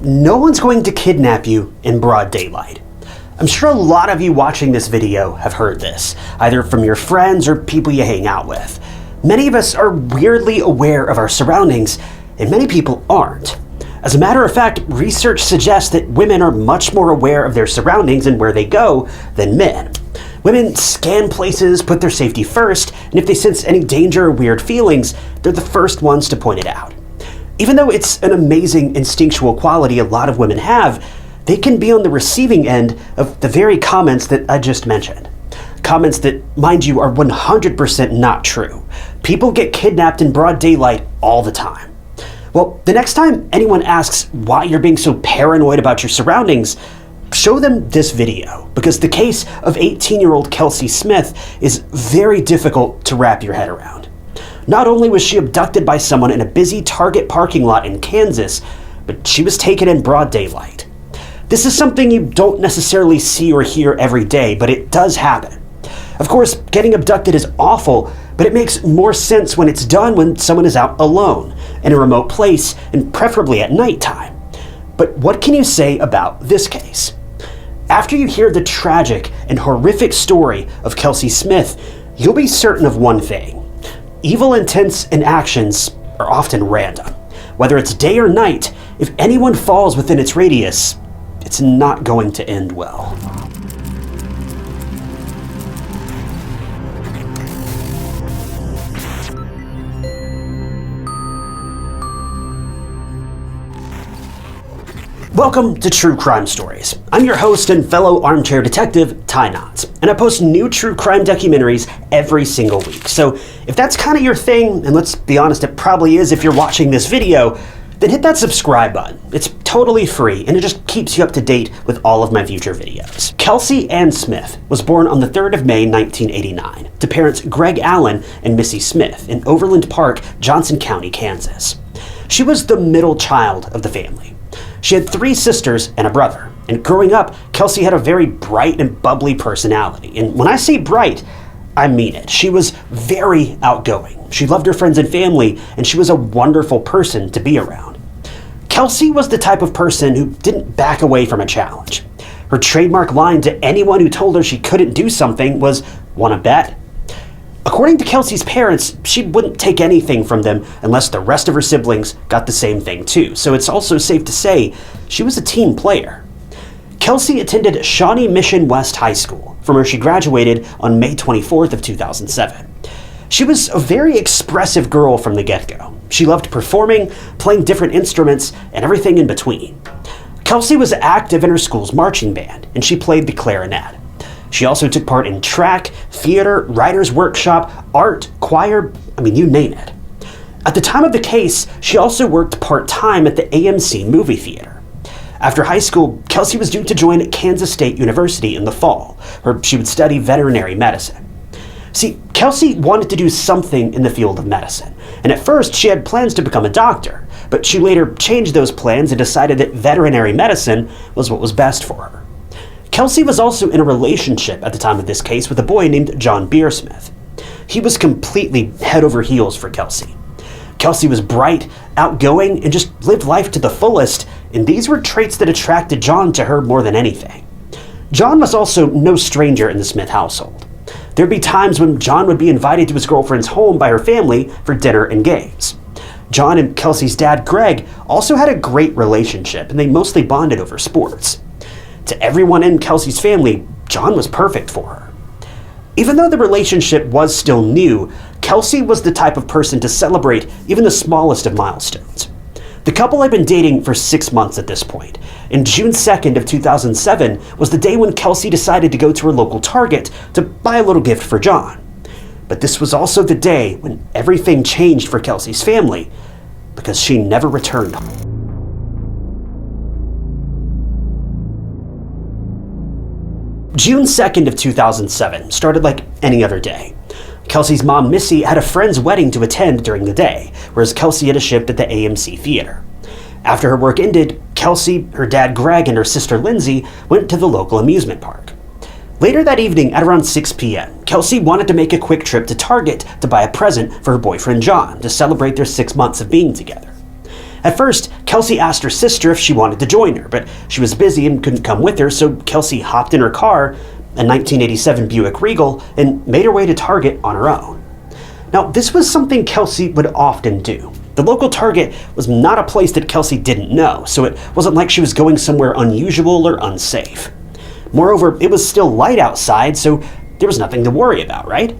no one's going to kidnap you in broad daylight. I'm sure a lot of you watching this video have heard this, either from your friends or people you hang out with. Many of us are weirdly aware of our surroundings, and many people aren't. As a matter of fact, research suggests that women are much more aware of their surroundings and where they go than men. Women scan places, put their safety first, and if they sense any danger or weird feelings, they're the first ones to point it out. Even though it's an amazing instinctual quality a lot of women have, they can be on the receiving end of the very comments that I just mentioned. Comments that, mind you, are 100% not true. People get kidnapped in broad daylight all the time. Well, the next time anyone asks why you're being so paranoid about your surroundings, show them this video, because the case of 18-year-old Kelsey Smith is very difficult to wrap your head around. Not only was she abducted by someone in a busy Target parking lot in Kansas, but she was taken in broad daylight. This is something you don't necessarily see or hear every day, but it does happen. Of course, getting abducted is awful, but it makes more sense when it's done when someone is out alone, in a remote place, and preferably at nighttime. But what can you say about this case? After you hear the tragic and horrific story of Kelsey Smith, you'll be certain of one thing. Evil intents and actions are often random. Whether it's day or night, if anyone falls within its radius, it's not going to end well. Welcome to True Crime Stories. I'm your host and fellow armchair detective, Ty Knotts, and I post new true crime documentaries every single week. So if that's kind of your thing, and let's be honest, it probably is if you're watching this video, then hit that subscribe button. It's totally free, and it just keeps you up to date with all of my future videos. Kelsey Ann Smith was born on the 3rd of May, 1989, to parents Greg Allen and Missy Smith in Overland Park, Johnson County, Kansas. She was the middle child of the family. She had 3 sisters and a brother, and growing up, Kelsey had a very bright and bubbly personality. And when I say bright, I mean it. She was very outgoing. She loved her friends and family, and she was a wonderful person to be around. Kelsey was the type of person who didn't back away from a challenge. Her trademark line to anyone who told her she couldn't do something was, "Wanna bet?" According to Kelsey's parents, she wouldn't take anything from them unless the rest of her siblings got the same thing too, so it's also safe to say she was a team player. Kelsey attended Shawnee Mission West High School, from where she graduated on May 24th of 2007. She was a very expressive girl from the get-go. She loved performing, playing different instruments, and everything in between. Kelsey was active in her school's marching band, and she played the clarinet. She also took part in track, theater, writer's workshop, art, choir, you name it. At the time of the case, she also worked part-time at the AMC movie theater. After high school, Kelsey was due to join Kansas State University in the fall, where she would study veterinary medicine. See, Kelsey wanted to do something in the field of medicine, and at first she had plans to become a doctor, but she later changed those plans and decided that veterinary medicine was what was best for her. Kelsey was also in a relationship at the time of this case with a boy named John Beersmith. He was completely head over heels for Kelsey. Kelsey was bright, outgoing, and just lived life to the fullest, and these were traits that attracted John to her more than anything. John was also no stranger in the Smith household. There'd be times when John would be invited to his girlfriend's home by her family for dinner and games. John and Kelsey's dad, Greg, also had a great relationship, and they mostly bonded over sports. To everyone in Kelsey's family, John was perfect for her. Even though the relationship was still new, Kelsey was the type of person to celebrate even the smallest of milestones. The couple had been dating for 6 months at this point, and June 2nd of 2007 was the day when Kelsey decided to go to her local Target to buy a little gift for John. But this was also the day when everything changed for Kelsey's family, because she never returned home. June 2nd of 2007 started like any other day. Kelsey's mom, Missy, had a friend's wedding to attend during the day, whereas Kelsey had a shift at the AMC theater. After her work ended, Kelsey, her dad Greg, and her sister Lindsay went to the local amusement park. Later that evening at around 6 p.m., Kelsey wanted to make a quick trip to Target to buy a present for her boyfriend John to celebrate their 6 months of being together. At first, Kelsey asked her sister if she wanted to join her, but she was busy and couldn't come with her, so Kelsey hopped in her car, a 1987 Buick Regal, and made her way to Target on her own. Now, this was something Kelsey would often do. The local Target was not a place that Kelsey didn't know, so it wasn't like she was going somewhere unusual or unsafe. Moreover, it was still light outside, so there was nothing to worry about, right?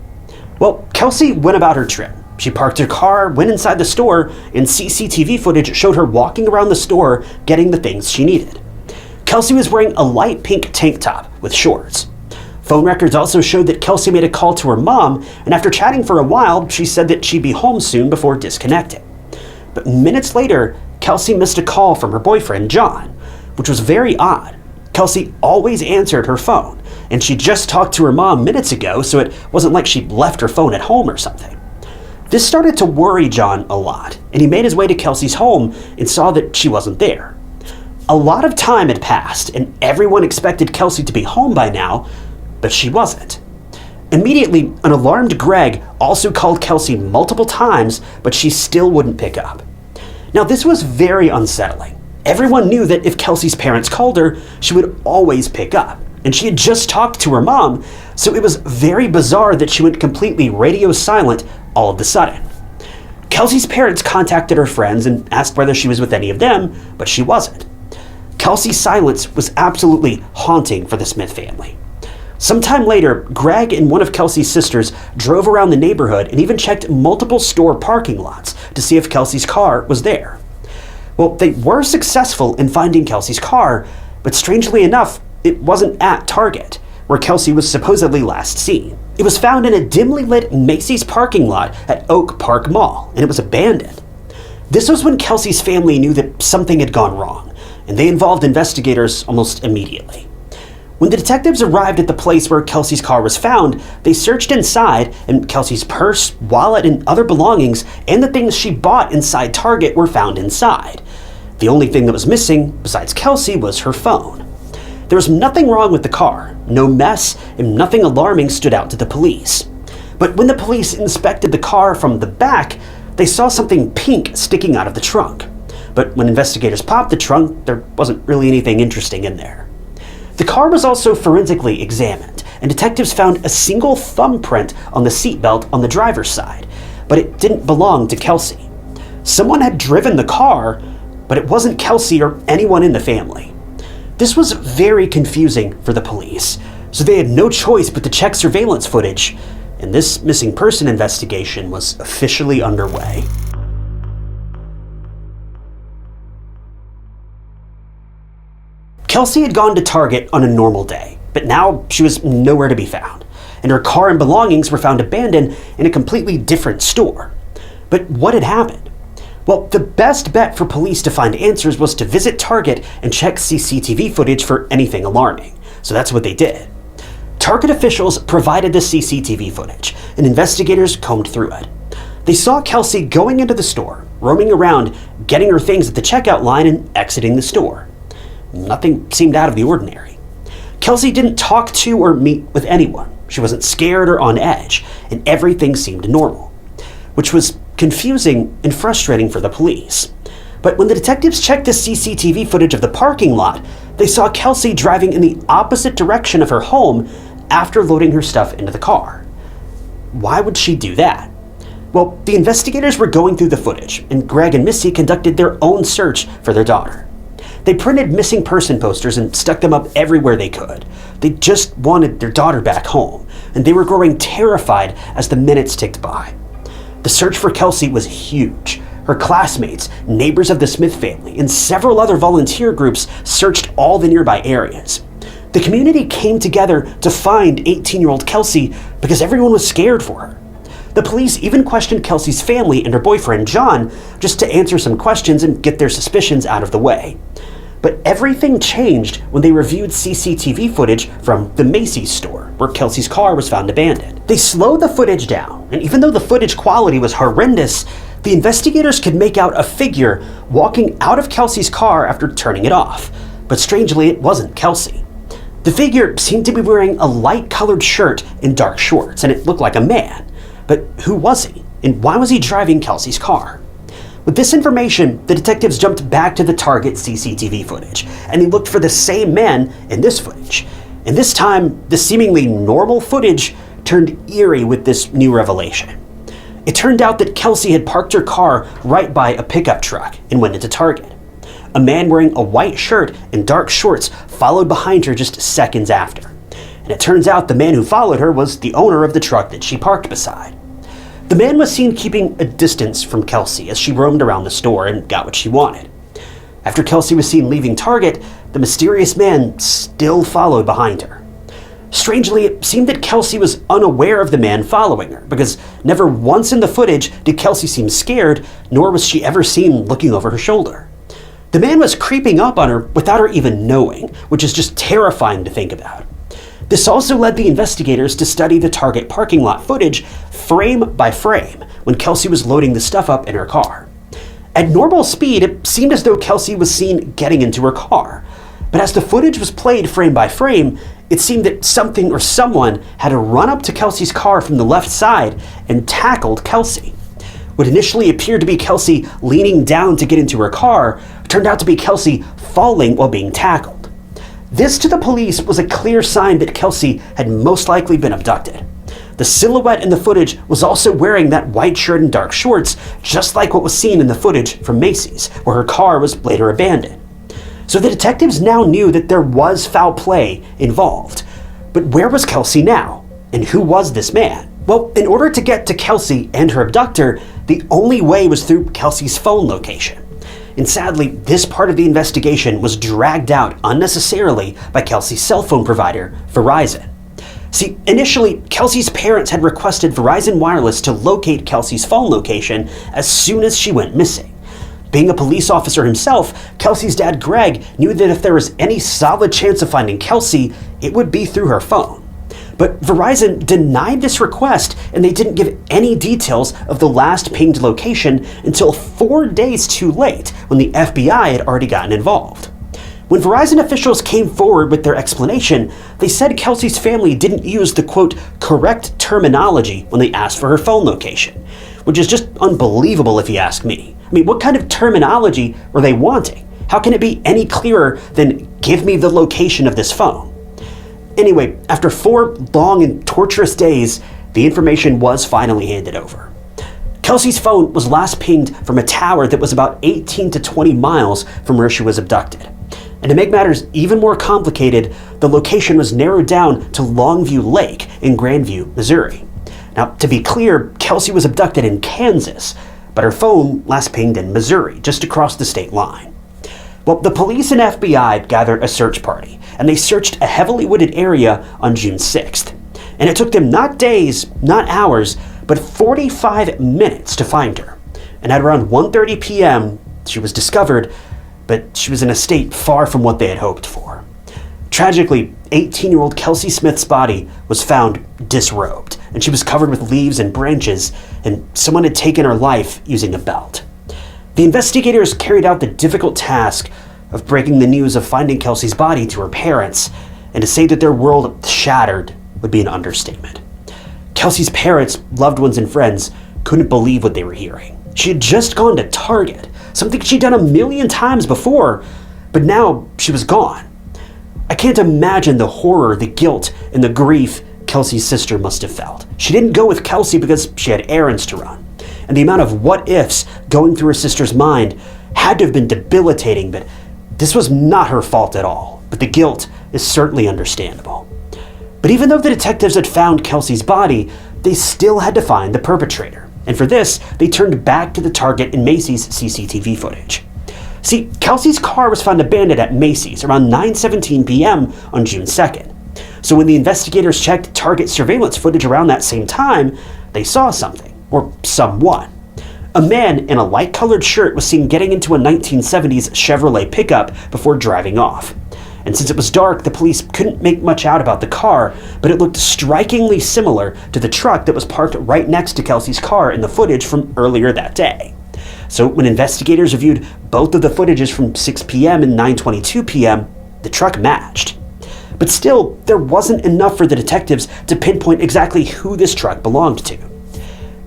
Well, Kelsey went about her trip. She parked her car, went inside the store, and CCTV footage showed her walking around the store getting the things she needed. Kelsey was wearing a light pink tank top with shorts. Phone records also showed that Kelsey made a call to her mom, and after chatting for a while, she said that she'd be home soon before disconnecting. But minutes later, Kelsey missed a call from her boyfriend, John, which was very odd. Kelsey always answered her phone, and she just talked to her mom minutes ago, so it wasn't like she'd left her phone at home or something. This started to worry John a lot, and he made his way to Kelsey's home and saw that she wasn't there. A lot of time had passed, and everyone expected Kelsey to be home by now, but she wasn't. Immediately, an alarmed Greg also called Kelsey multiple times, but she still wouldn't pick up. Now, this was very unsettling. Everyone knew that if Kelsey's parents called her, she would always pick up, and she had just talked to her mom, so it was very bizarre that she went completely radio silent all of a sudden. Kelsey's parents contacted her friends and asked whether she was with any of them, but she wasn't. Kelsey's silence was absolutely haunting for the Smith family. Sometime later, Greg and one of Kelsey's sisters drove around the neighborhood and even checked multiple store parking lots to see if Kelsey's car was there. Well, they were successful in finding Kelsey's car, but strangely enough, it wasn't at Target, where Kelsey was supposedly last seen. It was found in a dimly lit Macy's parking lot at Oak Park Mall, and it was abandoned. This was when Kelsey's family knew that something had gone wrong, and they involved investigators almost immediately. When the detectives arrived at the place where Kelsey's car was found, they searched inside, and Kelsey's purse, wallet, and other belongings, and the things she bought inside Target were found inside. The only thing that was missing, besides Kelsey, was her phone. There was nothing wrong with the car, no mess, and nothing alarming stood out to the police. But when the police inspected the car from the back, they saw something pink sticking out of the trunk. But when investigators popped the trunk, there wasn't really anything interesting in there. The car was also forensically examined, and detectives found a single thumbprint on the seatbelt on the driver's side, but it didn't belong to Kelsey. Someone had driven the car, but it wasn't Kelsey or anyone in the family. This was very confusing for the police, so they had no choice but to check surveillance footage, and this missing person investigation was officially underway. Kelsey had gone to Target on a normal day, but now she was nowhere to be found, and her car and belongings were found abandoned in a completely different store. But what had happened? Well, the best bet for police to find answers was to visit Target and check CCTV footage for anything alarming, so that's what they did. Target officials provided the CCTV footage, and investigators combed through it. They saw Kelsey going into the store, roaming around, getting her things at the checkout line, and exiting the store. Nothing seemed out of the ordinary. Kelsey didn't talk to or meet with anyone. She wasn't scared or on edge, and everything seemed normal, which was confusing and frustrating for the police. But when the detectives checked the CCTV footage of the parking lot, they saw Kelsey driving in the opposite direction of her home after loading her stuff into the car. Why would she do that? Well, the investigators were going through the footage, and Greg and Missy conducted their own search for their daughter. They printed missing person posters and stuck them up everywhere they could. They just wanted their daughter back home, and they were growing terrified as the minutes ticked by. The search for Kelsey was huge. Her classmates, neighbors of the Smith family, and several other volunteer groups searched all the nearby areas. The community came together to find 18-year-old Kelsey because everyone was scared for her. The police even questioned Kelsey's family and her boyfriend, John, just to answer some questions and get their suspicions out of the way. But everything changed when they reviewed CCTV footage from the Macy's store, where Kelsey's car was found abandoned. They slowed the footage down, and even though the footage quality was horrendous, the investigators could make out a figure walking out of Kelsey's car after turning it off. But strangely, it wasn't Kelsey. The figure seemed to be wearing a light-colored shirt and dark shorts, and it looked like a man. But who was he? And why was he driving Kelsey's car? With this information, the detectives jumped back to the Target CCTV footage, and they looked for the same man in this footage. And this time, the seemingly normal footage turned eerie with this new revelation. It turned out that Kelsey had parked her car right by a pickup truck and went into Target. A man wearing a white shirt and dark shorts followed behind her just seconds after. And it turns out the man who followed her was the owner of the truck that she parked beside. The man was seen keeping a distance from Kelsey as she roamed around the store and got what she wanted. After Kelsey was seen leaving Target, the mysterious man still followed behind her. Strangely, it seemed that Kelsey was unaware of the man following her, because never once in the footage did Kelsey seem scared, nor was she ever seen looking over her shoulder. The man was creeping up on her without her even knowing, which is just terrifying to think about. This also led the investigators to study the Target parking lot footage frame by frame when Kelsey was loading the stuff up in her car. At normal speed, it seemed as though Kelsey was seen getting into her car. But as the footage was played frame by frame, it seemed that something or someone had to run up to Kelsey's car from the left side and tackled Kelsey. What initially appeared to be Kelsey leaning down to get into her car turned out to be Kelsey falling while being tackled. This to the police was a clear sign that Kelsey had most likely been abducted. The silhouette in the footage was also wearing that white shirt and dark shorts, just like what was seen in the footage from Macy's, where her car was later abandoned. So the detectives now knew that there was foul play involved. But where was Kelsey now? And who was this man? Well, in order to get to Kelsey and her abductor, the only way was through Kelsey's phone location. And sadly, this part of the investigation was dragged out unnecessarily by Kelsey's cell phone provider, Verizon. See, initially, Kelsey's parents had requested Verizon Wireless to locate Kelsey's phone location as soon as she went missing. Being a police officer himself, Kelsey's dad, Greg, knew that if there was any solid chance of finding Kelsey, it would be through her phone. But Verizon denied this request, and they didn't give any details of the last pinged location until 4 days too late, when the FBI had already gotten involved. When Verizon officials came forward with their explanation, they said Kelsey's family didn't use the, quote, correct terminology when they asked for her phone location, which is just unbelievable if you ask me. I mean, what kind of terminology were they wanting? How can it be any clearer than, give me the location of this phone? Anyway, after 4 long and torturous days, the information was finally handed over. Kelsey's phone was last pinged from a tower that was about 18 to 20 miles from where she was abducted. And to make matters even more complicated, the location was narrowed down to Longview Lake in Grandview, Missouri. Now, to be clear, Kelsey was abducted in Kansas, but her phone last pinged in Missouri, just across the state line. Well, the police and FBI gathered a search party, and they searched a heavily wooded area on June 6th. And it took them not days, not hours, but 45 minutes to find her. And at around 1:30 p.m., she was discovered, but she was in a state far from what they had hoped for. Tragically, 18-year-old Kelsey Smith's body was found disrobed, and she was covered with leaves and branches, and someone had taken her life using a belt. The investigators carried out the difficult task of breaking the news of finding Kelsey's body to her parents, and to say that their world shattered would be an understatement. Kelsey's parents, loved ones, and friends couldn't believe what they were hearing. She had just gone to Target, something she'd done a million times before, but now she was gone. I can't imagine the horror, the guilt, and the grief Kelsey's sister must have felt. She didn't go with Kelsey because she had errands to run. And the amount of what-ifs going through her sister's mind had to have been debilitating, but this was not her fault at all. But the guilt is certainly understandable. But even though the detectives had found Kelsey's body, they still had to find the perpetrator. And for this, they turned back to the Target and Macy's CCTV footage. See, Kelsey's car was found abandoned at Macy's around 9:17 p.m. on June 2nd. So when the investigators checked Target surveillance footage around that same time, they saw something, or someone. A man in a light-colored shirt was seen getting into a 1970s Chevrolet pickup before driving off. And since it was dark, the police couldn't make much out about the car, but it looked strikingly similar to the truck that was parked right next to Kelsey's car in the footage from earlier that day. So when investigators reviewed both of the footages from 6 p.m. and 9:22 p.m., the truck matched. But still, there wasn't enough for the detectives to pinpoint exactly who this truck belonged to.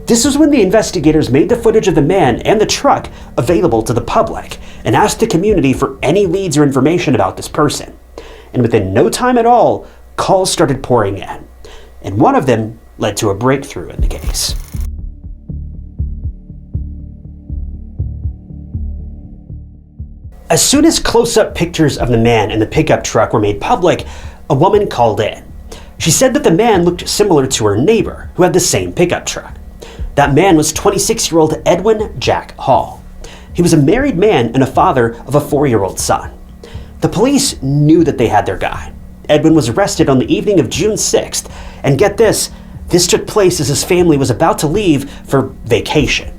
This was when the investigators made the footage of the man and the truck available to the public and asked the community for any leads or information about this person. And within no time at all, calls started pouring in. And one of them led to a breakthrough in the case. As soon as close-up pictures of the man and the pickup truck were made public, a woman called in. She said that the man looked similar to her neighbor, who had the same pickup truck. That man was 26-year-old Edwin Jack Hall. He was a married man and a father of a 4-year-old son. The police knew that they had their guy. Edwin was arrested on the evening of June 6th, and get this took place as his family was about to leave for vacation.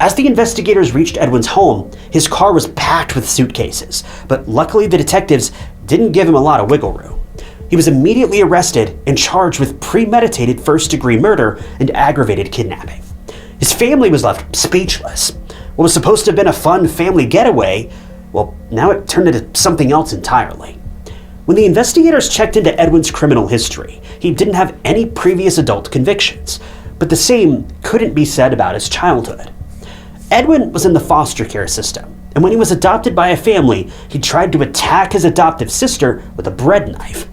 As the investigators reached Edwin's home, his car was packed with suitcases, but luckily the detectives didn't give him a lot of wiggle room. He was immediately arrested and charged with premeditated first-degree murder and aggravated kidnapping. His family was left speechless. What was supposed to have been a fun family getaway, well, now it turned into something else entirely. When the investigators checked into Edwin's criminal history, he didn't have any previous adult convictions, but the same couldn't be said about his childhood. Edwin was in the foster care system, and when he was adopted by a family, he tried to attack his adoptive sister with a bread knife.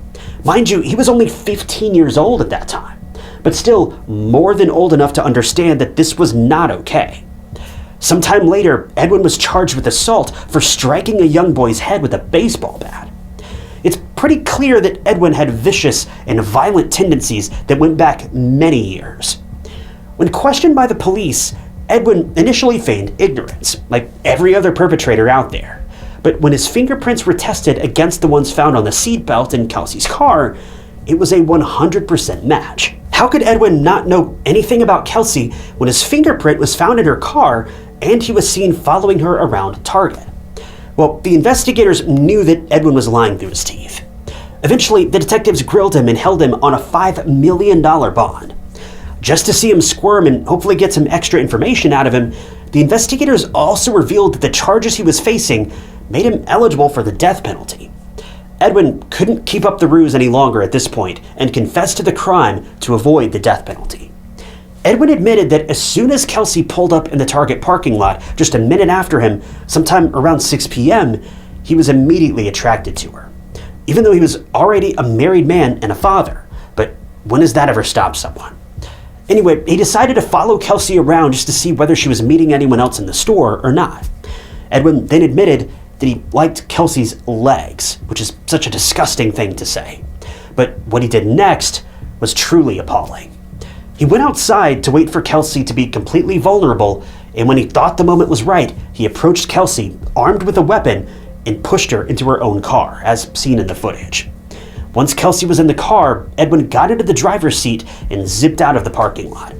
Mind you, he was only 15 years old at that time, but still more than old enough to understand that this was not okay. Sometime later, Edwin was charged with assault for striking a young boy's head with a baseball bat. It's pretty clear that Edwin had vicious and violent tendencies that went back many years. When questioned by the police, Edwin initially feigned ignorance, like every other perpetrator out there. But when his fingerprints were tested against the ones found on the seatbelt in Kelsey's car, it was a 100% match. How could Edwin not know anything about Kelsey when his fingerprint was found in her car and he was seen following her around Target? Well, the investigators knew that Edwin was lying through his teeth. Eventually, the detectives grilled him and held him on a $5 million bond. Just to see him squirm and hopefully get some extra information out of him, the investigators also revealed that the charges he was facing made him eligible for the death penalty. Edwin couldn't keep up the ruse any longer at this point and confessed to the crime to avoid the death penalty. Edwin admitted that as soon as Kelsey pulled up in the Target parking lot just a minute after him, sometime around 6 p.m., he was immediately attracted to her, even though he was already a married man and a father. But when has that ever stopped someone? Anyway, he decided to follow Kelsey around just to see whether she was meeting anyone else in the store or not. Edwin then admitted that he liked Kelsey's legs, which is such a disgusting thing to say. But what he did next was truly appalling. He went outside to wait for Kelsey to be completely vulnerable, and when he thought the moment was right, he approached Kelsey, armed with a weapon, and pushed her into her own car, as seen in the footage. Once Kelsey was in the car, Edwin got into the driver's seat and zipped out of the parking lot.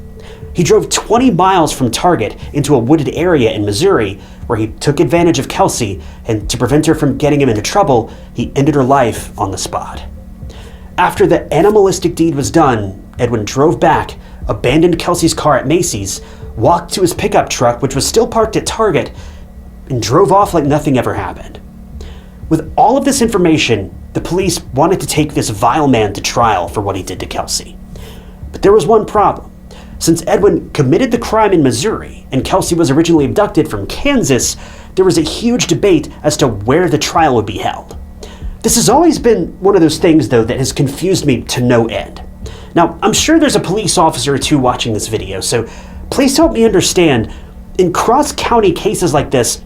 He drove 20 miles from Target into a wooded area in Missouri, where he took advantage of Kelsey, and to prevent her from getting him into trouble, he ended her life on the spot. After the animalistic deed was done, Edwin drove back, abandoned Kelsey's car at Macy's, walked to his pickup truck, which was still parked at Target, and drove off like nothing ever happened. With all of this information, the police wanted to take this vile man to trial for what he did to Kelsey. But there was one problem. Since Edwin committed the crime in Missouri and Kelsey was originally abducted from Kansas, there was a huge debate as to where the trial would be held. This has always been one of those things, though, that has confused me to no end. Now, I'm sure there's a police officer or two watching this video, so please help me understand, in cross-county cases like this,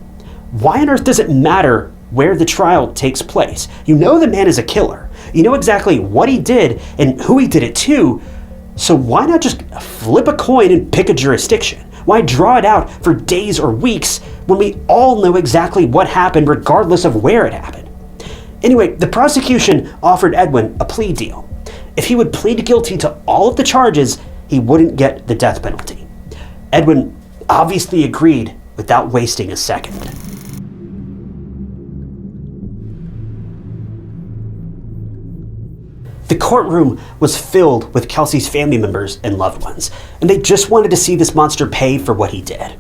why on earth does it matter where the trial takes place? You know the man is a killer. You know exactly what he did and who he did it to, so why not just flip a coin and pick a jurisdiction? Why draw it out for days or weeks when we all know exactly what happened regardless of where it happened? Anyway, the prosecution offered Edwin a plea deal. If he would plead guilty to all of the charges, he wouldn't get the death penalty. Edwin obviously agreed without wasting a second. The courtroom was filled with Kelsey's family members and loved ones, and they just wanted to see this monster pay for what he did.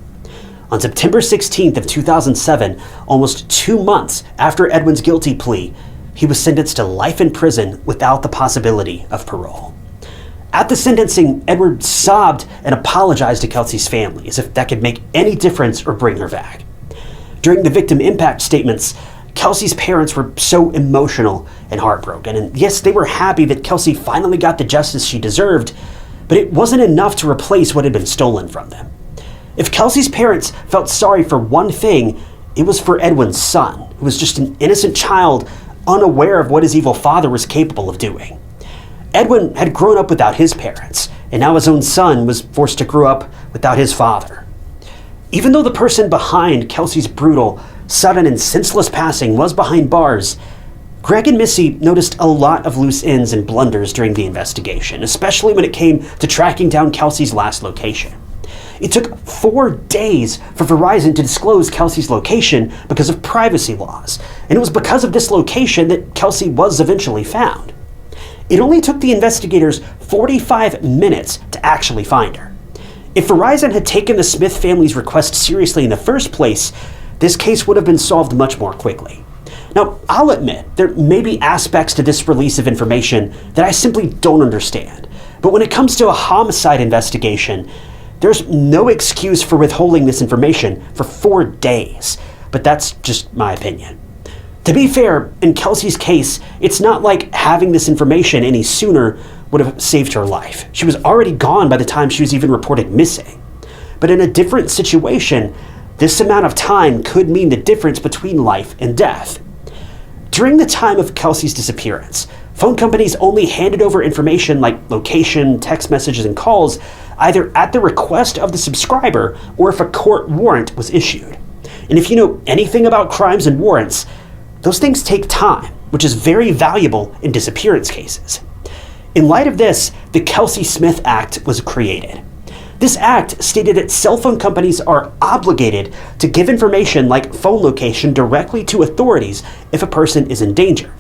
On September 16th of 2007, almost 2 months after Edwin's guilty plea, he was sentenced to life in prison without the possibility of parole. At the sentencing, Edward sobbed and apologized to Kelsey's family, as if that could make any difference or bring her back. During the victim impact statements, Kelsey's parents were so emotional and heartbroken, and yes, they were happy that Kelsey finally got the justice she deserved, but it wasn't enough to replace what had been stolen from them. If Kelsey's parents felt sorry for one thing, it was for Edwin's son, who was just an innocent child unaware of what his evil father was capable of doing. Edwin had grown up without his parents, and now his own son was forced to grow up without his father. Even though the person behind Kelsey's brutal, sudden, and senseless passing was behind bars, Greg and Missy noticed a lot of loose ends and blunders during the investigation, especially when it came to tracking down Kelsey's last location. It took 4 days for Verizon to disclose Kelsey's location because of privacy laws, and it was because of this location that Kelsey was eventually found. It only took the investigators 45 minutes to actually find her. If Verizon had taken the Smith family's request seriously in the first place, this case would have been solved much more quickly. Now, I'll admit, there may be aspects to this release of information that I simply don't understand, but when it comes to a homicide investigation, there's no excuse for withholding this information for 4 days, but that's just my opinion. To be fair, in Kelsey's case, it's not like having this information any sooner would have saved her life. She was already gone by the time she was even reported missing. But in a different situation, this amount of time could mean the difference between life and death. During the time of Kelsey's disappearance, phone companies only handed over information like location, text messages, and calls either at the request of the subscriber or if a court warrant was issued. And if you know anything about crimes and warrants, those things take time, which is very valuable in disappearance cases. In light of this, the Kelsey Smith Act was created. This act stated that cell phone companies are obligated to give information like phone location directly to authorities if a person is in danger,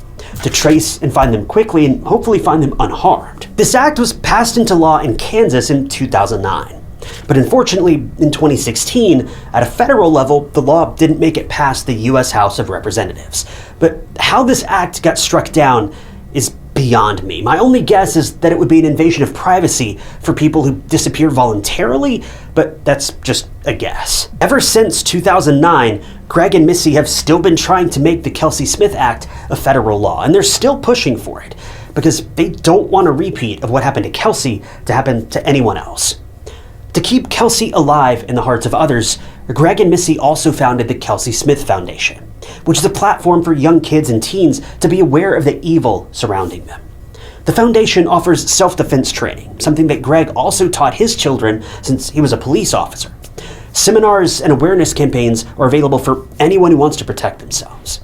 to trace and find them quickly and hopefully find them unharmed. This act was passed into law in Kansas in 2009. But unfortunately, in 2016, at a federal level, the law didn't make it past the U.S. House of Representatives. But how this act got struck down is beyond me. My only guess is that it would be an invasion of privacy for people who disappear voluntarily, but that's just a guess. Ever since 2009, Greg and Missy have still been trying to make the Kelsey Smith Act a federal law, and they're still pushing for it, because they don't want a repeat of what happened to Kelsey to happen to anyone else. To keep Kelsey alive in the hearts of others, Greg and Missy also founded the Kelsey Smith Foundation, which is a platform for young kids and teens to be aware of the evil surrounding them. The foundation offers self-defense training, something that Greg also taught his children since he was a police officer. Seminars and awareness campaigns are available for anyone who wants to protect themselves.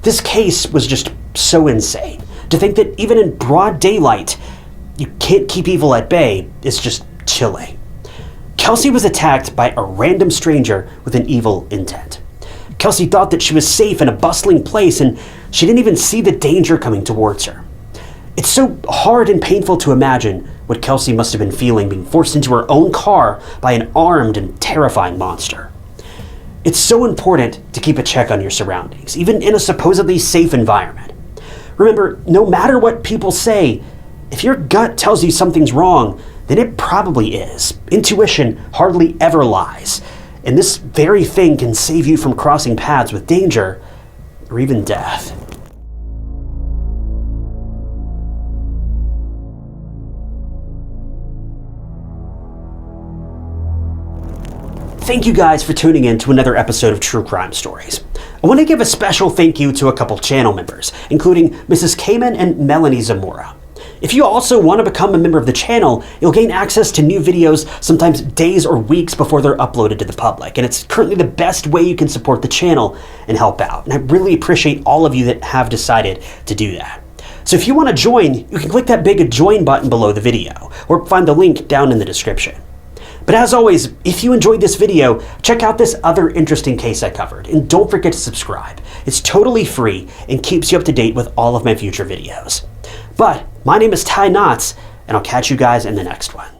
This case was just so insane. To think that even in broad daylight, you can't keep evil at bay is just chilling. Kelsey was attacked by a random stranger with an evil intent. Kelsey thought that she was safe in a bustling place, and she didn't even see the danger coming towards her. It's so hard and painful to imagine what Kelsey must have been feeling being forced into her own car by an armed and terrifying monster. It's so important to keep a check on your surroundings, even in a supposedly safe environment. Remember, no matter what people say, if your gut tells you something's wrong, then it probably is. Intuition hardly ever lies, and this very thing can save you from crossing paths with danger or even death. Thank you guys for tuning in to another episode of True Crime Stories. I want to give a special thank you to a couple channel members, including Mrs. Kamen and Melanie Zamora. If you also want to become a member of the channel, you'll gain access to new videos sometimes days or weeks before they're uploaded to the public, and it's currently the best way you can support the channel and help out. And I really appreciate all of you that have decided to do that. So if you want to join, you can click that big join button below the video, or find the link down in the description. But as always, if you enjoyed this video, check out this other interesting case I covered, and don't forget to subscribe. It's totally free and keeps you up to date with all of my future videos. But my name is Ty Knotts, and I'll catch you guys in the next one.